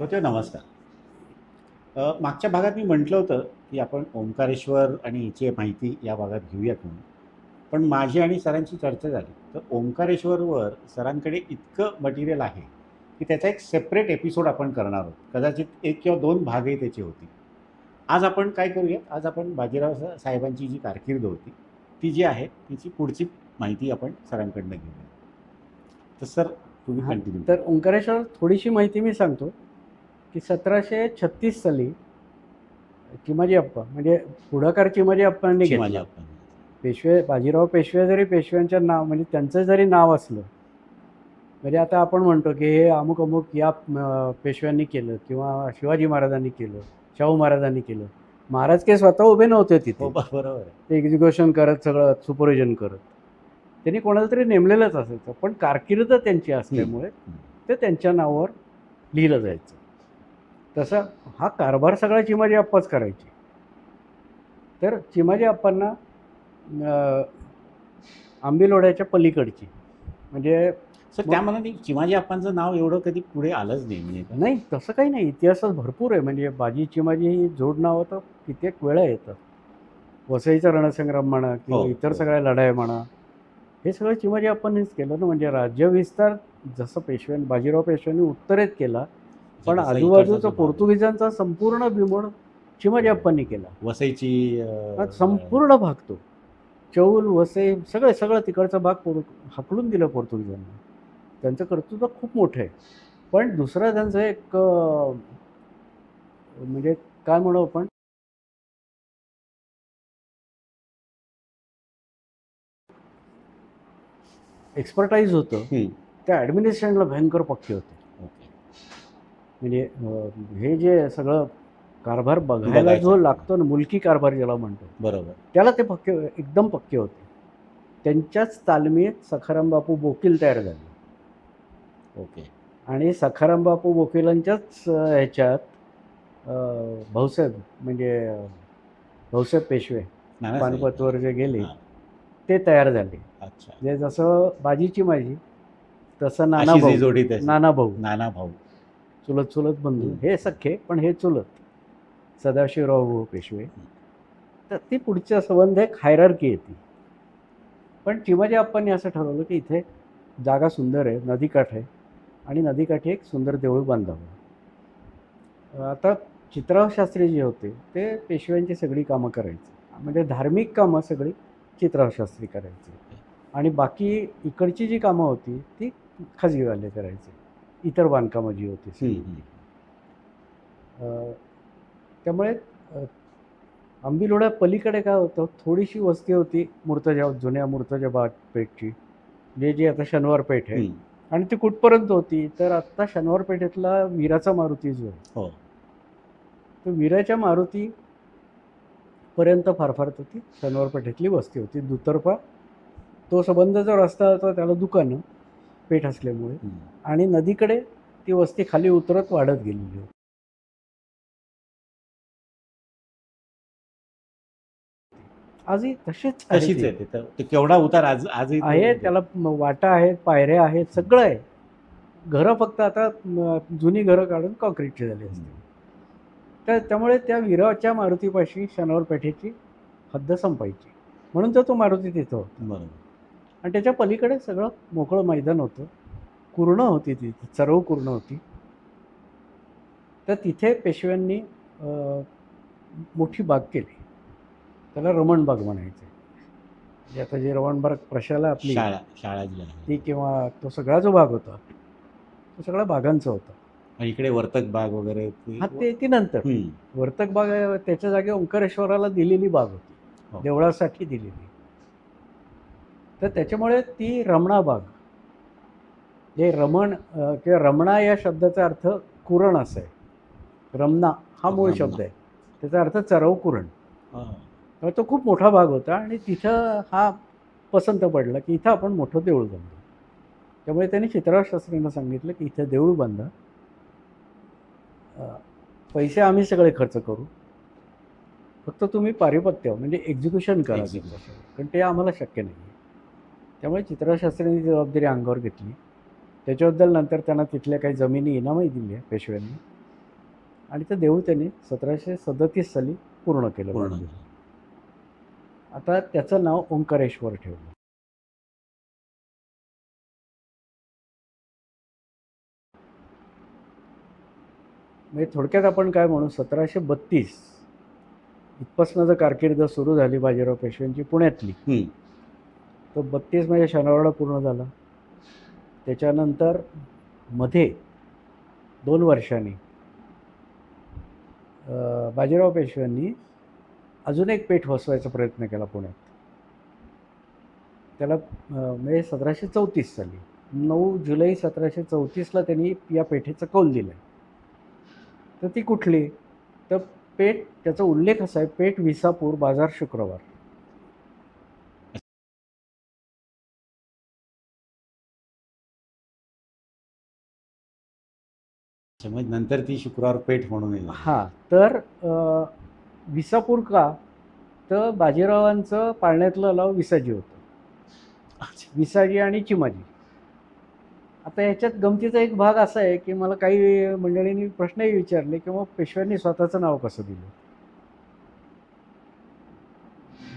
श्रोते नमस्कार. मागच्या भागात मी म्हटलं होतं की आपण ओंकारेश्वर आणि हिची माहिती या भागात घेऊयात म्हणून. पण माझी आणि सरांची चर्चा झाली तर ओंकारेश्वरवर सरांकडे इतकं मटेरियल आहे की त्याचा एक सेपरेट एपिसोड आपण करणार आहोत. कदाचित एक किंवा दोन भागही त्याचे होतील. आज आपण काय करूया, आज आपण बाजीराव साहेबांची जी कारकीर्द होती ती जी आहे तिची पुढची माहिती आपण सरांकडनं घेऊया. तर सर तुम्ही हां, कंटिन्यू. तर ओंकारेश्वर थोडीशी माहिती मी सांगतो की 1736 साली चिमाजी अप्पा म्हणजे पुढाकार चिमाजी अप्पांनी माझ्या घेतला. पेशवे बाजीराव पेशवे जरी पेशव्यांच्या नाव म्हणजे त्यांचं जरी नाव असलं, म्हणजे आता आपण म्हणतो की हे अमुक अमुक या पेशव्यांनी केलं किंवा शिवाजी महाराजांनी केलं, शाहू महाराजांनी केलं. महाराज काही स्वतः उभे नव्हते तिथे, हो बरोबर आहे. ते एक्झिक्युशन करत सगळं सुपरविजन करत. त्यांनी कोणाला तरी नेमलेलंच असायचं, पण कारकीर्द त्यांची असल्यामुळे ते त्यांच्या नावावर लिहिलं जायचं. तसं हा कारभार सगळा चिमाजी अप्पाच करायचे. तर चिमाजी अप्पांना आंबीलोड्याच्या पलीकडची म्हणजे सर त्या मनाने चिमाजी अप्पांचं नाव एवढं कधी पुढे आलंच नाही म्हणजे का? नाही, तसं काही नाही. इतिहासात भरपूर आहे. म्हणजे बाजी चिमाजी ही जोड नावं तर कित्येक वेळा येतात. वसईचा रणसंग्राम म्हणा किंवा हो, इतर हो. सगळ्या लढाया म्हणा, हे सगळं चिमाजी अप्पांनीच केलं ना. म्हणजे राज्यविस्तार जसं बाजीराव पेशव्यांनी उत्तरेत केला, पण जसं आजूबाजूचा इकडचा जो भाग. पोर्तुगीजांचा संपूर्ण बिमोड चिमाजी अप्पांनी केला. वसईची हा संपूर्ण भाग तो चौल वसई सगळं तिकडचा भाग हाकलून दिलं पोर्तुगीजांना. त्यांचं कर्तृत्व खूप मोठं आहे. पण दुसरं त्यांचं एक म्हणजे काय म्हणू आपण, एक्सपर्टाईज होतं. त्या ॲडमिनिस्ट्रेशनला भयंकर पक्के होते. ओके. म्हणजे हे जे सगळं कारभार बघायला जो लागतो ना, मुलकी कारभार ज्याला म्हणतो, बरोबर. त्याला ते पक्के एकदम पक्के होते. त्यांच्याच तालमीत सखाराम बापू बोकील तयार झाले. ओके. आणि सखाराम बापू बोकिलांच्याच ह्याच्यात भाऊसाहेब म्हणजे भाऊसाहेब पेशवे पानपतवर जे गेले ते तयार झाले. अच्छा. म्हणजे जसं बाजीची माझी तसं जोडी नाना भाऊ चुलत बंधू. हे सख्खे पण हे चुलत सदाशिवराव पेशवे. तर ती पुढच्या संबंध एक हायरार्की येते. पण चिमाजी अप्पांनी असं ठरवलं की इथे जागा सुंदर आहे, नदीकाठ आहे आणि नदीकाठी एक सुंदर देऊळ बांधावं. आता चित्राव शास्त्री जे होते ते पेशव्यांची सगळी कामं करायचे. म्हणजे धार्मिक कामं सगळी चित्राव शास्त्री करायचे आणि बाकी इकडची जी कामं होती ती खाजगीवाले करायचे. इतर बांधकामं जी होती त्यामुळे आंबीलोड्या पलीकडे काय होतं, थोडीशी वस्ती होती जुन्या मुर्तजा पेठची, जी आता शनिवार पेठ आहे. आणि ती कुठपर्यंत होती तर आत्ता शनिवार पेठेतला वीराचा मारुती जो आहे तो वीराच्या मारुती पर्यंत फार ती शनिवार पेठेतली वस्ती होती. दुतर्फा तो संबंध जो रस्ता होता त्याला दुकानं पेठ असल्यामुळे, आणि नदीकडे ती वस्ती खाली उतरत वाढत गेलेली होती. आजही तशीच आहे. केवढा उतार आजही आहे. त्याला वाटा आहेत, पायऱ्या आहेत, सगळं आहे. घरं फक्त आता जुनी घरं काढून कॉन्क्रीटची झाली असते. तर त्यामुळे त्या वीराच्या मारुतीपाशी शनिवार पेठेची हद्द संपायची, म्हणून तर तो मारुती तिथं होता. बरोबर. आणि त्याच्या पलीकडे सगळं मोकळं मैदान होतं. कुरणं होती, ती चरव कुरणं होती. तर तिथे पेशव्यांनी मोठी बाग केली. त्याला रमणबाग म्हणायचे. म्हणजे आता जी रमणबाग प्रशाला आपली शाळा ती किंवा तो सगळा जो भाग होता तो सगळा बागांचा होता. इकडे वर्तक बाग वगैरे हा ती नंतर वर्तक बाग त्याच्या जागी ओंकारेश्वराला दिलेली बाग होती, देवळासाठी दिलेली. तर त्याच्यामुळे ती रमणा बाग, जे रमण किंवा रमणा या शब्दाचा अर्थ कुरण असा आहे. रमणा हा मूळ शब्द आहे, त्याचा अर्थ चरव कुरण. तर तो खूप मोठा भाग होता आणि तिथं हा पसंत पडला की इथं आपण मोठं देऊळ बांधू. त्यामुळे त्यांनी चित्राव शास्त्रींना सांगितलं की इथं देऊळ बांधा, पैसे आम्ही सगळे खर्च करू, फक्त तुम्ही पारिपत्य म्हणजे एक्झिक्युशन करा, कारण ते आम्हाला शक्य नाही. त्यामुळे चित्राव शास्त्रींनी जबाबदारी अंगावर घेतली. त्याच्याबद्दल नंतर त्यांना तिथल्या काही जमिनी इनामही दिल्या पेशव्यांनी. आणि ते देऊळ त्यांनी 1737 साली पूर्ण केलं. पूर्ण बांधून. आता त्याचं नाव ओंकारेश्वर ठेवलं. म्हणजे थोडक्यात आपण काय म्हणू, 1732 इथपासून जर कारकीर्द सुरू झाली बाजीराव पेशव्यांची पुण्यातली, हम्म. तो 32 म्हणजे शनिवारवाडा पूर्ण झाला. त्याच्यानंतर मध्ये 2 वर्षांनी बाजीराव पेशव्यांनी अजून एक पेठ वसवायचा प्रयत्न केला पुण्यात. त्याला म्हणजे 1734 साली 9 जुलै 1734ला त्यांनी या पेठेचं कौल दिलं. तर ती कुठली? तर पेठ, त्याचा उल्लेख असा आहे, पेठ विसापूर, बाजार शुक्रवार. त्यामुळे नंतर ती शुक्रवार पेठ म्हणून येईल. हां, तर विसापूर का? तर बाजीरावांचं पाळण्यातलं नाव विसाजी होतं. विसाजी आणि चिमाजी. आता ह्याच्यात गमतीचा एक भाग असा आहे की मला काही मंडळींनी प्रश्नही विचारले की मग पेशव्यांनी स्वतःचं नाव कसं दिलं.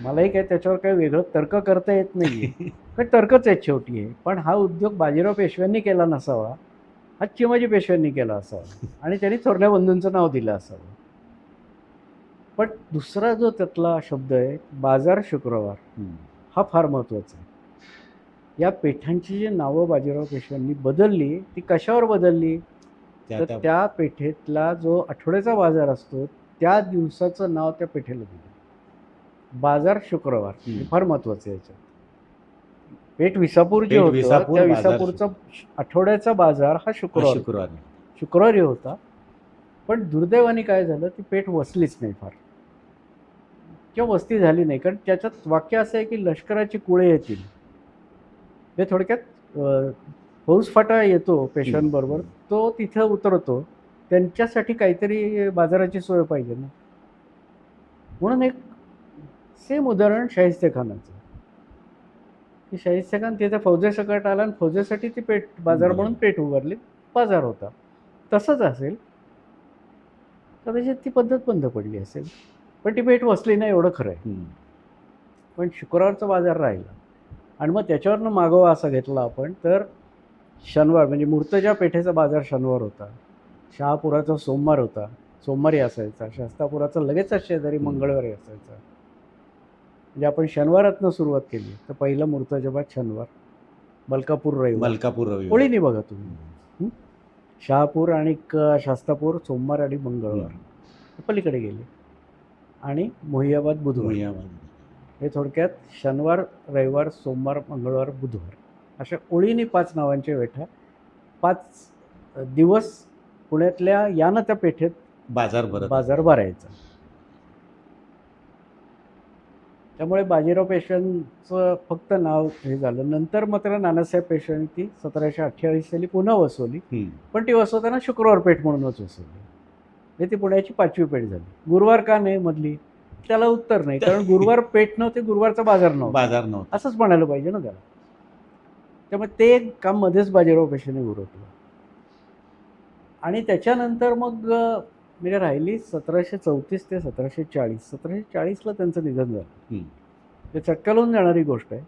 मलाही काय त्याच्यावर काही वेगळं तर्क करता येत नाही, कारण तर्कच आहेत शेवटी आहे. पण हा उद्योग बाजीराव पेशव्यांनी केला नसावा, हा चिमाजी पेशव्यांनी केला असावा आणि त्यांनी थोरल्या बंधूंचं नाव दिलं असावं. पण दुसरा जो त्यातला शब्द आहे बाजार शुक्रवार, हा फार महत्त्वाचा आहे. या पेठांची जी नावं बाजीराव पेशव्यांनी बदलली, ती कशावर बदलली? तर त्या पेठेतला जो आठवड्याचा बाजार असतो त्या दिवसाचं नाव त्या पेठेला दिलं, बाजार शुक्रवार. हे फार महत्त्वाचं आहे याच्यात. पेठ विसापूर जे होतं त्या विसापूरचा आठवड्याचा बाजार हा शुक्रवारी होता. पण दुर्दैवाने काय झालं, ती पेठ वसलीच नाही फार, किंवा वस्ती झाली नाही. कारण त्याच्यात वाक्य असं आहे की लष्कराची कुळे येतील. हे थोडक्यात फौजफाटा येतो पेशव्यांबरोबर, तो तिथं उतरतो, त्यांच्यासाठी काहीतरी बाजाराची सोय पाहिजे ना. म्हणून एक सेम उदाहरण शाहिस्तेखानाचं, की शाहिस्तेखान तिथे फौजेसकट आला आणि फौजेसाठी ती पेठ बाजार म्हणून पेठ उभारली, बाजार होता. तसंच असेल कदाचित ती पद्धत बंद पडली असेल, पण ती पेठ वसली नाही एवढं खरं आहे. पण शुक्रवारचा बाजार राहिला. आणि मग त्याच्यावरनं मागोवा असा घेतला आपण, तर शनिवार म्हणजे मूर्तजा पेठेचा बाजार शनिवार होता, शहापुराचा सोमवार होता, सोमवारी असायचा, शास्तापुराचा लगेचच शेजारी मंगळवारी असायचा. म्हणजे आपण शनिवारातनं सुरुवात केली तर पहिलं मूर्तजाबाद शनिवार, मलकापूर रविवार, ओळीने बघा तुम्ही. शहापूर आणि शास्तापूर सोमवार आणि मंगळवार पलीकडे गेले, आणि मोहियाबाद बुधवार. हे थोडक्यात शनिवार, रविवार, सोमवार, मंगळवार, बुधवार अशा ओळीने 5 नावांच्या वेठा, 5 दिवस पुण्यातल्या यानं त्या पेठेत बाजार भरायचा. त्यामुळे बाजीराव पेशव्यांचं फक्त नाव हे झालं. नंतर मात्र नानासाहेब पेशव्यांनी ती 1748 साली पुन्हा वसवली, पण ती वसवताना शुक्रवार पेठ म्हणूनच वसवली. म्हणजे ती पुण्याची 5वी पेठ झाली. गुरुवार का नाही मधली? त्याला उत्तर नाही, कारण गुरुवार पेठ नव्हते, गुरुवारचा बाजार नव्हता, असंच म्हणायला पाहिजे ना त्याला. त्यामुळे ते एक काम मध्येच बाजीराव पेशव्यांनी उरकलं. आणि त्याच्यानंतर मग म्हणजे राहिली 1734 ते 1740. 1740ला त्यांचं निधन झालं. ते चटका लावून जाणारी गोष्ट आहे.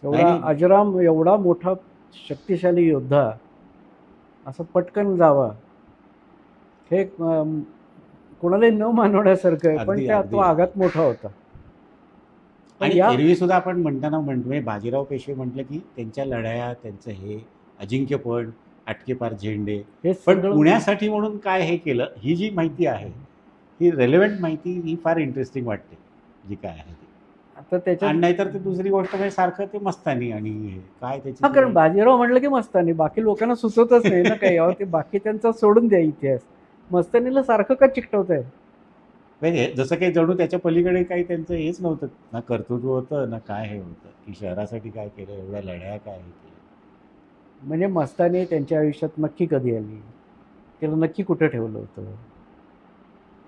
एवढा अजराम, एवढा मोठा शक्तिशाली योद्धा असं पटकन जावा, हे कोणालाही न मानवण्यासारखं आहे. पण तो आघात मोठा होता. आणि एरवी सुद्धा आपण म्हणताना म्हणतो बाजीराव पेशवे म्हटलं की त्यांच्या लढाया, त्यांचं हे अजिंक्यपण, आटकेपार झेंडे, पण पुण्यासाठी म्हणून काय हे केलं, ही जी माहिती आहे, ही रेलेव्हंट माहिती, ही फार इंटरेस्टिंग वाटते जी काय आहे ती. आता त्याच्यात नाहीतर ते दुसरी गोष्ट म्हणजे सारखं ते मस्तानी आणि काय त्याची, कारण बाजीराव म्हटलं की मस्तानी, बाकी लोकांना सुचतच नाही ना काही. ते बाकी त्यांचा सोडून द्या इतिहास, मस्तानीला सारखं का चिकटवत आहे? म्हणजे जसं काही जणू त्याच्या पलीकडे काही त्यांचं हेच नव्हतं ना, कर्तृत्व होतं ना काय हे होतं, की शहरासाठी काय केलं, एवढ्या लढाया काय केल्या. म्हणजे मस्तानी त्यांच्या आयुष्यात नक्की कधी आली, त्याला नक्की कुठं ठेवलं होतं,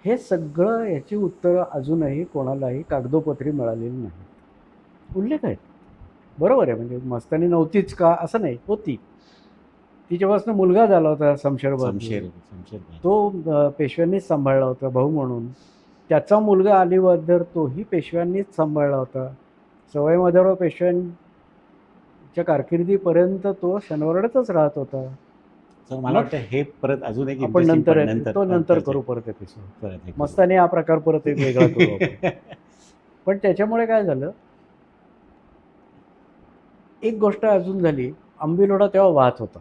हे सगळं याची उत्तरं अजूनही कोणालाही कागदोपत्री मिळालेली नाहीत. उल्लेख आहेत, बरोबर आहे. म्हणजे मस्तानी नव्हतीच का असं नाही, होती. तिच्यापासून मुलगा झाला होता शमशेर शमशेर भाई. तो पेशव्यांनीच सांभाळला होता भाऊ म्हणून. त्याचा मुलगा अली बहादर तोही पेशव्यांनीच सांभाळला होता. सवाई माधवराव पेशव्यांच्या कारकिर्दीपर्यंत तो शनिवारवाड्यातच राहत होता. तर मला वाटतं हे परत अजून एक आपण interesting नंतर point तो नंतर करू परत एपिसोड. परत हे करू. मस्तानी हा प्रकार परत एक वेगळा करू आपण. पण त्याच्यामुळे काय झालं, एक गोष्ट अजून झाली. आंबीलोडा तेव्हा वाहत होता.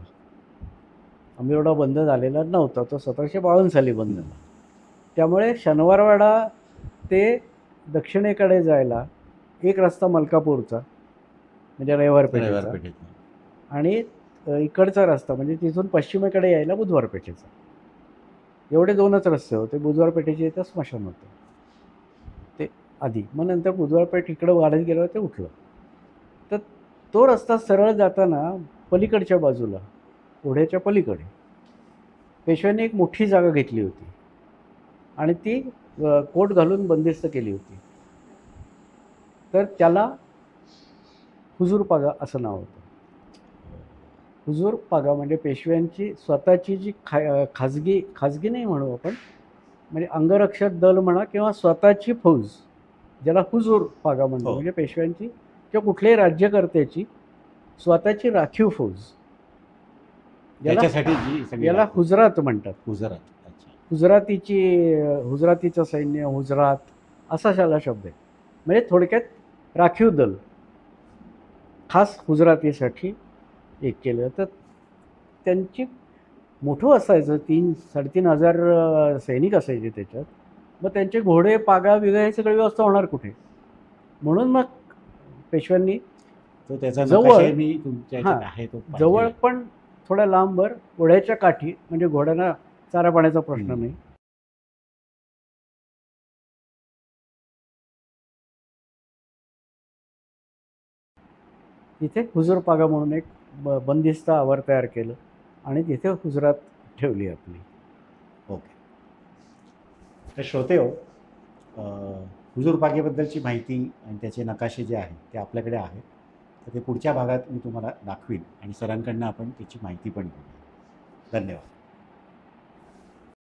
आंबीलोडा बंद झालेला नव्हता, तो 1752 साली बंद झाला. त्यामुळे शनिवारवाडा ते दक्षिणेकडे जायला एक रस्ता मलकापूरचा म्हणजे रविवारपेठेचा पेठेतनं. आणि इकडचा रस्ता म्हणजे तिथून पश्चिमेकडे यायला बुधवारपेठेचा. एवढे 2च रस्ते होते. बुधवारपेठेचे इथं स्मशान होतं ते आधी. मग नंतर बुधवारपेठ इकडं वाढत गेलं ते उठलं. तर तो रस्ता सरळ जाताना पलीकडच्या बाजूला ओढ्याच्या पलीकडे पेशव्यांनी एक मोठी जागा घेतली होती आणि ती कोट घालून बंदिस्त केली होती. तर त्याला हुजूर पागा असं नाव होतं. हुजूर पागा म्हणजे पेशव्यांची स्वतःची जी खाजगी नाही म्हणू आपण, म्हणजे अंगरक्षक दल म्हणा किंवा स्वतःची फौज, ज्याला हुजूर पागा म्हणतो. म्हणजे पेशव्यांची किंवा कुठल्याही राज्यकर्त्याची स्वतःची राखीव फौज, त्याच्यासाठी जी सगळी याला हुजरात म्हणतात. हुजरात. अच्छा. हुजरातीचं सैन्य, हुजरात असा त्याला शब्द आहे. म्हणजे थोडक्यात राखीव दल खास हुजरातीसाठी एक केलं. तर त्यांची मोठं असायचं, 3-3.5 हजार सैनिक असायचे त्याच्यात. मग त्यांचे घोडे पागा बिगा हे सगळी व्यवस्था होणार कुठे. म्हणून मग पेशव्यांनी तो त्याचा जवळ- नकाशा मी तुमच्या ह्याच्यात हां, आहे तो पाहिजे. जवळ पण थोड्या लांबवर ओढ्याच्या काठी, म्हणजे घोड्यांना चारा पाण्याचा प्रश्न नाही, तिथे हुजूर पागा म्हणून एक बंदिस्त आवार तयार केलं आणि तिथे हुजरात ठेवली आपली. ओके. तर श्रोते हो, हुजूर पागेबद्दलची माहिती आणि त्याचे नकाशे जे आहेत ते आपल्याकडे आहेत. तर ते पुढच्या भागात मी तुम्हाला दाखवीन आणि सरांकडनं आपण त्याची माहिती पण घेऊ. धन्यवाद.